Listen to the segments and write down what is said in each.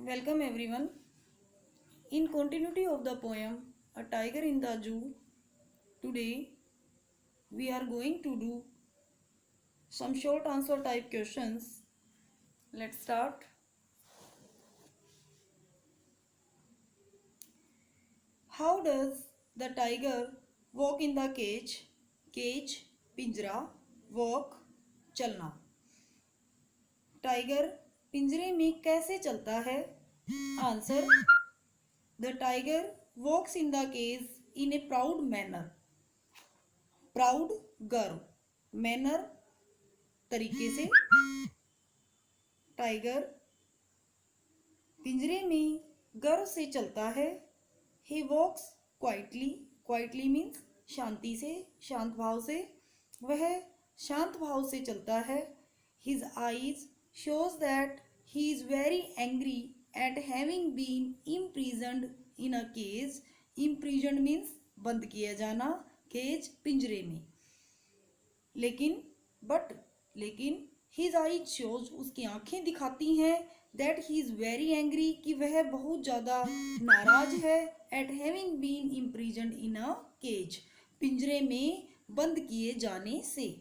Welcome everyone. In continuity of the poem A Tiger in the Zoo, today we are going to do some short answer type questions. Let's start. How does the tiger walk in the cage? Cage, पिंजरा, walk, चलना. Tiger पिंजरे में कैसे चलता है? Answer, the tiger walks in the cage in a proud manner. Proud गर्व, manner तरीके से. टाइगर पिंजरे में गर्व से चलता है. ही वॉक्स क्वाइटली, क्वाइटली मीन्स शांति से, शांत भाव से. वह शांत भाव से चलता है. His eyes shows that he is very angry at having been imprisoned in a cage. Imprisoned means बंद किया जाना, केज पिंजरे में. लेकिन हिज आईज शोज, उसकी आंखें दिखाती हैं, that he is very angry, कि वह बहुत ज़्यादा नाराज है. At having been imprisoned in a cage, पिंजरे में बंद किए जाने से.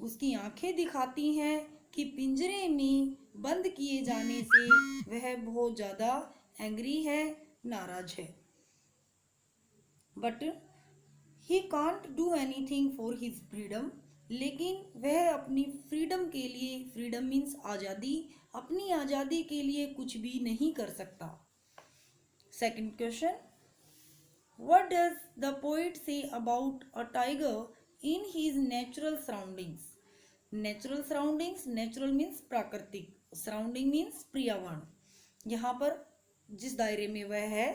उसकी आंखें दिखाती हैं कि पिंजरे में बंद किए जाने से वह बहुत ज़्यादा एंग्री है, नाराज है. But he can't do anything for his freedom, लेकिन वह अपनी फ्रीडम के लिए, फ्रीडम मीन्स आज़ादी, अपनी आज़ादी के लिए कुछ भी नहीं कर सकता. Second question, what does the poet say about a tiger in his natural surroundings? Natural surroundings, natural means प्राकृतिक, सराउंडिंग मीन्स पर्यावरण. यहाँ पर जिस दायरे में वह है,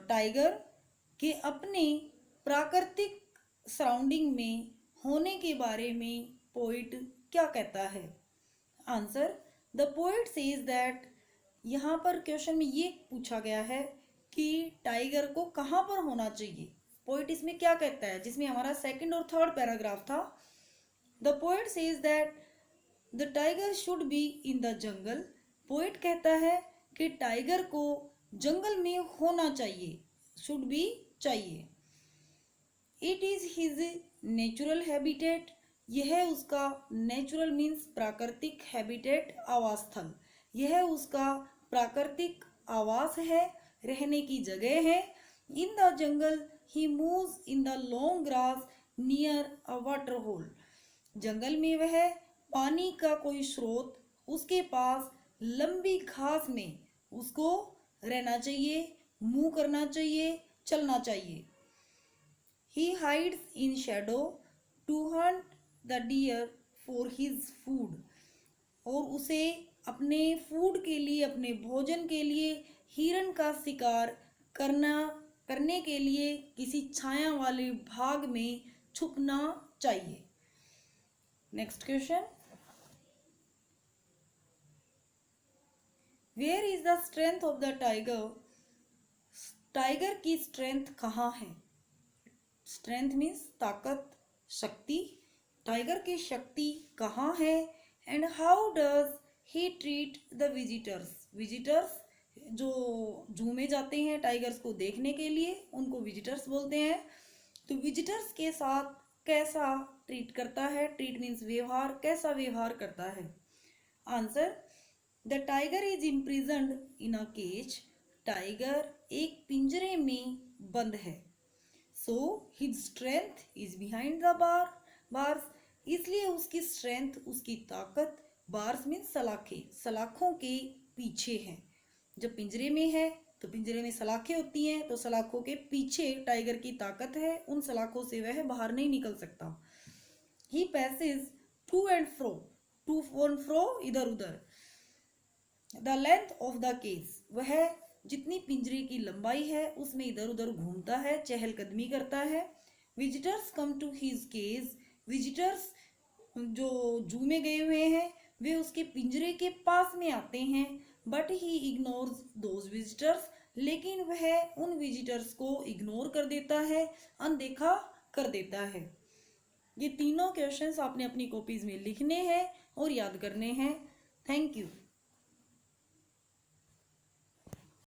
टाइगर के अपने प्राकृतिक सराउंडिंग में होने के बारे में पोइट क्या कहता है? Answer, the poet says that, यहाँ पर क्वेश्चन में ये पूछा गया है कि टाइगर को कहाँ पर होना चाहिए. पोइट इसमें क्या कहता है, जिसमें हमारा सेकंड और थर्ड पैराग्राफ था. The poet says that the tiger should be in the jungle. Poet कहता है कि टाइगर को जंगल में होना चाहिए, शुड बी चाहिए. It is his natural habitat, यह उसका नेचुरल मीन्स प्राकृतिक, हैबिटेट आवास स्थल, यह उसका प्राकृतिक आवास है, रहने की जगह है. In the jungle he moves in the long grass near a water hole. जंगल में वह पानी का कोई स्रोत, उसके पास लंबी घास में उसको रहना चाहिए, मूव करना चाहिए, चलना चाहिए. He hides in shadow to hunt the deer for his food. और उसे अपने फूड के लिए, अपने भोजन के लिए हिरन का शिकार करने के लिए किसी छाया वाले भाग में छुपना चाहिए. Next question, where is the strength of the tiger? Tiger की स्ट्रेंथ कहाँ है? स्ट्रेंथ मीन्स ताकत, शक्ति. टाइगर की शक्ति कहाँ है? And how does he treat the visitors? Visitors जो जू में जाते हैं टाइगर्स को देखने के लिए, उनको विजिटर्स बोलते हैं. तो विजिटर्स के साथ कैसा ट्रीट करता है? ट्रीट मीन्स व्यवहार, कैसा व्यवहार करता है? Answer, the tiger is imprisoned in a cage. Tiger एक पिंजरे में बंद है. So his strength is behind the bars, इसलिए उसकी स्ट्रेंथ, उसकी ताकत, बार्स मीन्स सलाखें, सलाखों के पीछे है. जब पिंजरे में है तो पिंजरे में सलाखें होती हैं, तो सलाखों के पीछे टाइगर की ताकत है, उन सलाखों से वह बाहर नहीं निकल सकता. He passes to and fro, इधर उधर. The length of the cage, वह जितनी पिंजरे की लंबाई है उसमें इधर उधर घूमता है, चहलकदमी करता है. Visitors come to his cage, visitors जो जू में गए हुए हैं वे उसके पिंजरे के पास में आते हैं. But he ignores those visitors, लेकिन वह उन विजिटर्स को इग्नोर कर देता है, अनदेखा कर देता है. ये तीनों क्वेश्चंस आपने अपनी कॉपीज में लिखने हैं और याद करने हैं. Thank you.